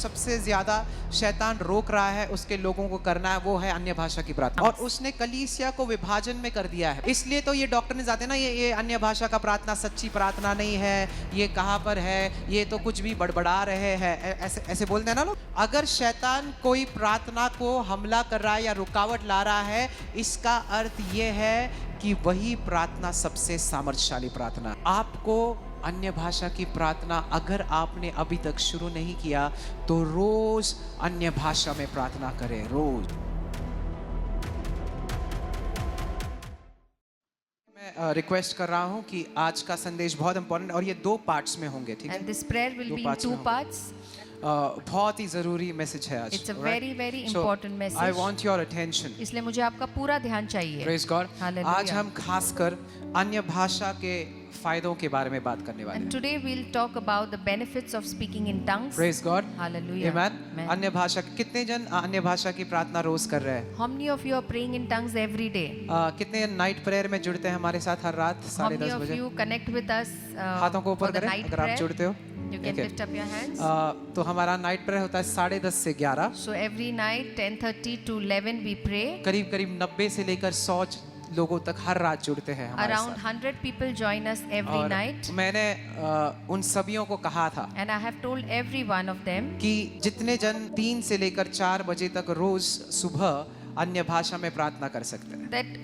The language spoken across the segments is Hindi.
सबसे ज्यादा शैतान रोक रहा है उसके लोगों को करना है वो है अन्य भाषा की प्रार्थना। और उसने कलीसिया को विभाजन में कर दिया है। इसलिए तो ये डॉक्टर ने जाते हैं ना, ये अन्य भाषा का प्रार्थना सच्ची प्रार्थना नहीं है, ये कहाँ पर है, ये तो कुछ भी बड़बड़ा रहे हैं, ऐसे ऐसे बोलते हैं ना लोग। अगर शैतान कोई प्रार्थना को हमला कर रहा है या रुकावट ला रहा है, इसका अर्थ ये है कि वही प्रार्थना सबसे सामर्थ्यशाली प्रार्थना है। आपको अन्य भाषा की प्रार्थना अगर आपने अभी तक शुरू नहीं किया तो रोज अन्य भाषा में प्रार्थना करें, रोज। मैं रिक्वेस्ट कर रहा हूं कि आज का संदेश बहुत इंपॉर्टेंट और ये 2 पार्ट्स में होंगे, ठीक है? And this prayer will be in 2 parts. बहुत ही जरूरी मैसेज है आज। It's a very important message. I want your attention. इसलिए मुझे आपका पूरा ध्यान चाहिए। Praise God. Hallelujah. आज हम खासकर अन्य भाषा के फायदों के बारे में बात करने वाले हैं। And today we'll talk about the benefits of speaking in tongues. Praise God. Hallelujah. Amen. Amen. अन्य भाषा, कितने जन अन्य भाषा की प्रार्थना रोज कर रहे हैं? How many of you are praying in tongues every day? कितने नाइट प्रेयर में जुड़ते हैं हमारे साथ हर रात How 10:30 many of बजे? you connect with us हाथों को for ऊपर the करें night अगर आप prayer? जुड़ते हो। You can Okay. lift up your hands. तो हमारा नाइट प्रेयर होता है 10:30 से 11। So every night 10:30 to 11 we pray. करीब करीब 90 से लेकर 100 लोगों तक हर रात जुड़ते हैं हमारे Around साथ। 100 people join us every और night. मैंने उन सभियों को कहा था And I have told every one of them कि जितने जन 3 से लेकर 4 बजे तक रोज सुबह अन्य भाषा में प्रार्थना कर सकते हैं। that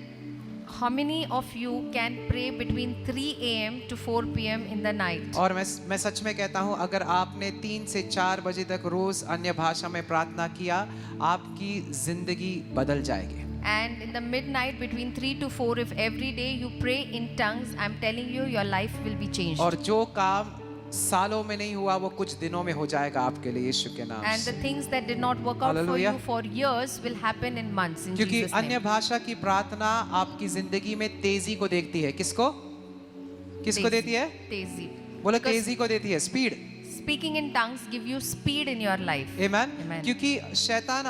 how many of you can pray between 3 a.m. to 4 p.m. in the night. और मैं सच में कहता हूँ, अगर आपने 3 से 4 बजे तक रोज अन्य भाषा में प्रार्थना किया, आपकी जिंदगी बदल जाएगी। And in the midnight between 3 to 4, if every day you pray in tongues, I'm telling you, your life will be changed. और जो काम सालों में नहीं हुआ वो कुछ दिनों में हो जाएगा आपके लिए, यीशु के नाम And the से। things that did not work out for Hallelujah. you for years will happen in months in क्योंकि Jesus' अन्य name. भाषा की प्रार्थना आपकी जिंदगी में तेजी को देखती है। किसको किसको Tezi. देती है? Tezi. बोलो Because तेजी को देती है, speed. Speaking in tongues give you speed in your life. Amen. Amen. क्योंकि शैतान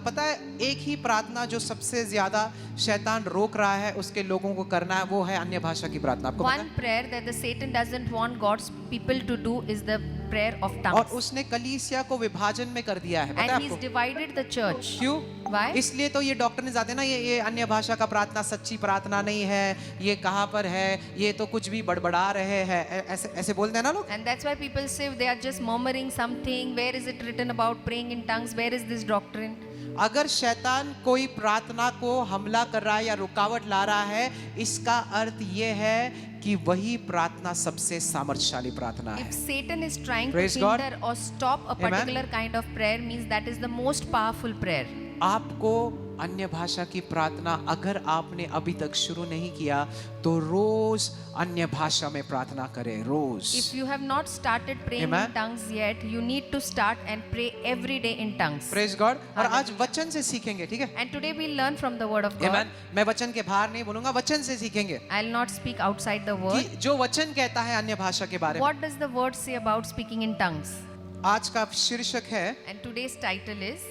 पता है, एक ही प्रार्थना जो सबसे ज्यादा शैतान रोक रहा है उसके लोगों को करना है वो है अन्य भाषा की प्रार्थना। आपको पता One है? prayer that the Satan doesn't want God's people to do is the prayer of और tongues. उसने कलीसिया को विभाजन में कर दिया है, पता है And he's आपको? divided the church. क्यों? Why? इसलिए तो ये डॉक्टर ने जाते हैं ना, ये अन्य भाषा का प्रार्थना सच्ची प्रार्थना नहीं है, ये कहाँ पर है, ये तो कुछ भी बड़बड़ा रहे हैं, ऐसे ऐसे बोलते हैं ना लोग। And that's why people say they are just murmuring something. Where is it written about praying in tongues? Where is this doctrine? अगर शैतान कोई प्रार्थना को हमला कर रहा है या रुकावट ला रहा है, इसका अर्थ ये है कि वही प्रार्थना सबसे सामर्थ्यशाली प्रार्थना है। If Satan is trying Praise to God. hinder or stop a Amen. particular kind of prayer, means that is the most powerful prayer. आपको अन्य भाषा की प्रार्थना अगर आपने अभी तक शुरू नहीं किया तो रोज अन्य भाषा में प्रार्थना करें, रोज। If you have not started praying Amen. in tongues yet, you need to start and pray every day in tongues. Praise God. और आज Hallelujah. वचन से सीखेंगे, ठीक है? And today we learn from the word of God. Amen. मैं वचन के बाहर नहीं बोलूंगा, वचन से सीखेंगे I'll not speak outside the कि word. जो वचन कहता है अन्य भाषा के बारे में। What does the word say about speaking in tongues? आज का शीर्षक है And today's title is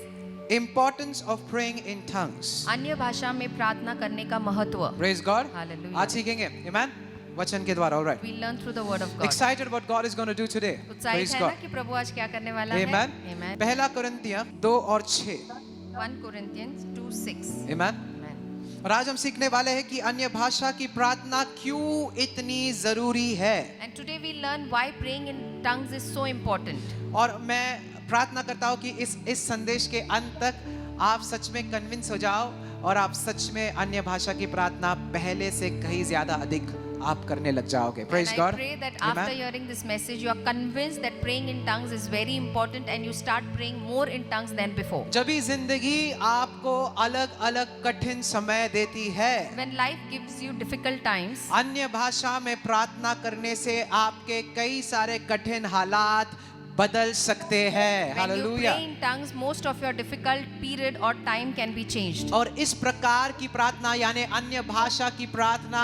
Importance of praying in tongues. अन्य भाषा में प्रार्थना करने का महत्व. Praise God. Hallelujah. आज सीखेंगे, Amen. वचन के द्वारा, all right. We learn through the word of God. Excited what God is going to do today. उत्साहित Praise है ना God. कि प्रभु आज क्या करने वाला है? Amen. Amen. पहला कुरिन्थियों 2 और 6। 1 Corinthians 2:6. Amen. Amen. और आज हम सीखने वाले हैं कि अन्य भाषा की प्रार्थना क्यों इतनी जरूरी है। And today we learn why praying in tongues is so important. और मैं प्रार्थना करता हूँ कि इस संदेश के अंत तक आप सच में कन्विंस हो जाओ और आप सच में अन्य भाषा की प्रार्थना पहले से कहीं ज्यादा अधिक आप करने लग जाओगे। Praise And God. I pray that after Amen. hearing this message, you are convinced that praying in tongues is very important and you start praying more in tongues than before. जब भी जिंदगी आपको अलग अलग कठिन समय देती है, When life gives you difficult times, अन्य भाषा में प्रार्थना करने से आपके कई सारे कठिन हालात बदल सकते हैं। when you hallelujah. pray in tongues, most of your difficult period or time can be changed. और इस प्रकार की प्रार्थना यानी अन्य भाषा की प्रार्थना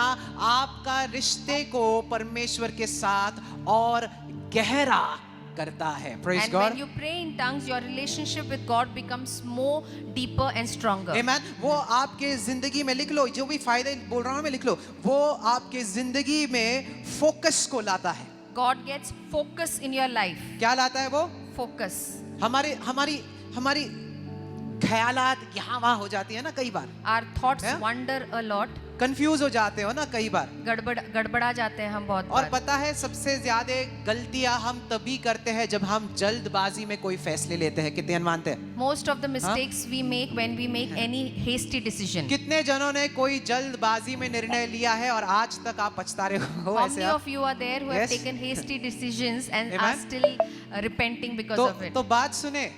आपका रिश्ते को परमेश्वर के साथ और गहरा करता है। Praise And God. when you pray in tongues, your relationship with God becomes more deeper and stronger. Amen. वो आपके जिंदगी में लिख लो, जो भी फायदे बोल रहा हूं मैं लिख लो, वो आपके जिंदगी में फोकस को लाता है। God gets focus in your life. क्या लाता है वो? focus. हमारी हमारी हमारी ख्यालात यहाँ वहाँ हो जाती है ना कई बार, Our thoughts Yeah. wander a lot. Confuse हो जाते हो ना कई बार। गड़बड़ा जाते हैं हम बहुत और बार. पता है सबसे ज्यादा गलतियां हम तभी करते हैं जब हम जल्दबाजी में कोई फैसले लेते हैं। कितने मानते हैं? Most of the mistakes we make when we make any hasty decision. कितने जनों ने कोई जल्दबाजी में निर्णय लिया है और आज तक आप पछता रहे हो? How ऐसे many आप? of you are there who have Yes. taken hasty decisions and are Amen. still repenting because of it? तो बात सुने,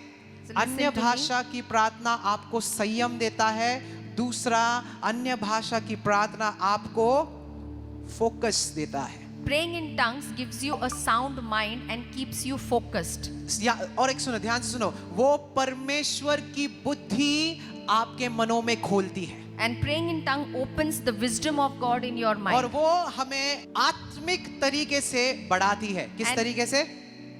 So listen अन्य to me. भाषा की प्रार्थना आपको संयम देता है। दूसरा, अन्य भाषा की प्रार्थना आपको फोकस देता है। Praying in tongues gives you a sound mind and keeps you focused. और एक सुनो, ध्यान से सुनो, वो परमेश्वर की बुद्धि आपके मनों में खोलती है। And praying in tongue opens the wisdom of God in your और mind. वो हमें आत्मिक तरीके से बढ़ाती है। किस And- तरीके से?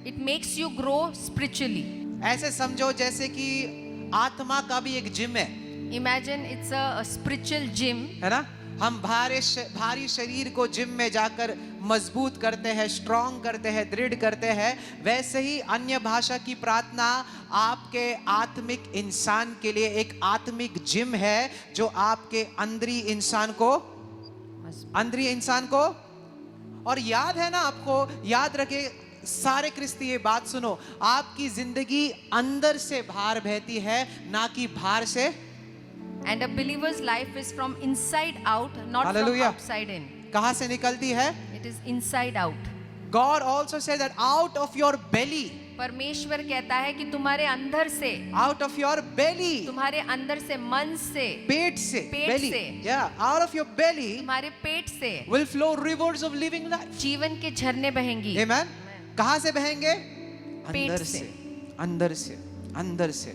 It makes you grow spiritually. ऐसे समझो जैसे कि आत्मा का भी एक जिम है, Imagine it's a spiritual gym. है ना? हम भारी शरीर को जिम में जाकर मजबूत करते हैं, स्ट्रांग करते हैं, दृढ़ करते हैं। वैसे ही अन्य भाषा की प्रार्थना आपके आत्मिक इंसान के लिए एक आत्मिक जिम है जो आपके अंदरी इंसान को और याद है ना, आपको याद रखे सारे क्रिस्ती, ये बात सुनो, आपकी जिंदगी अंदर से बाहर बहती है, ना कि बाहर से। And a believer's life is from inside out, not Hallelujah. from outside in. कहां से निकलती है? It is inside out. God also said that out of your belly, परमेश्वर कहता है कि तुम्हारे अंदर से, out of your belly, तुम्हारे अंदर से, मन से, पेट से, पेट belly, से, yeah, out of your belly तुम्हारे पेट से will flow rivers of living life. जीवन के झरने बहेंगी. Amen. कहां से बहेंगे? पेट अंदर से. से, अंदर से, अंदर से।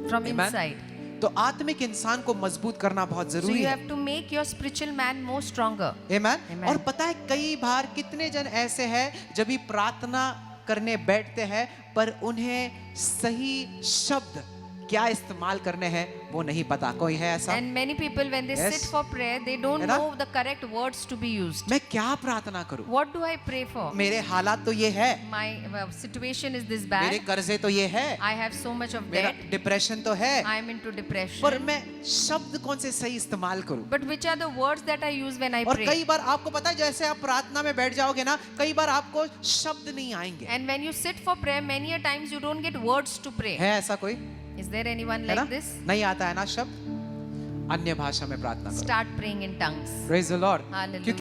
From Amen. inside. तो आत्मिक इंसान को मजबूत करना बहुत So जरूरी you है। have to make your spiritual man more stronger. Amen. Amen. और पता है कई बार कितने जन ऐसे हैं जब भी प्रार्थना करने बैठते हैं पर उन्हें सही शब्द क्या इस्तेमाल करने हैं वो नहीं पता। कोई है ऐसा? And many people when they Yes. sit for prayer, they don't है ना? know the correct words to be used. मैं क्या प्रार्थना करूं? What do I pray for? मेरे हालात तो ये है, My situation is this मेरे bad. कर्जे तो ये है, I have so much of मेरा debt. डिप्रेशन तो है, I am into पर depression. मैं शब्द कौन से सही इस्तेमाल करूं? But which are the words that I use when I और pray? कई बार आपको पता है जैसे आप प्रार्थना में बैठ जाओगे ना, कई बार आपको शब्द नहीं आएंगे। And when you sit for prayer, many a times you don't get words to pray. है ऐसा कोई? Is there anyone है ना? like this? नहीं आता है ना शब्द? अन्य भाषा में प्रार्थना करो। Start praying in tongues. Praise the Lord. Hallelujah. क्योंकि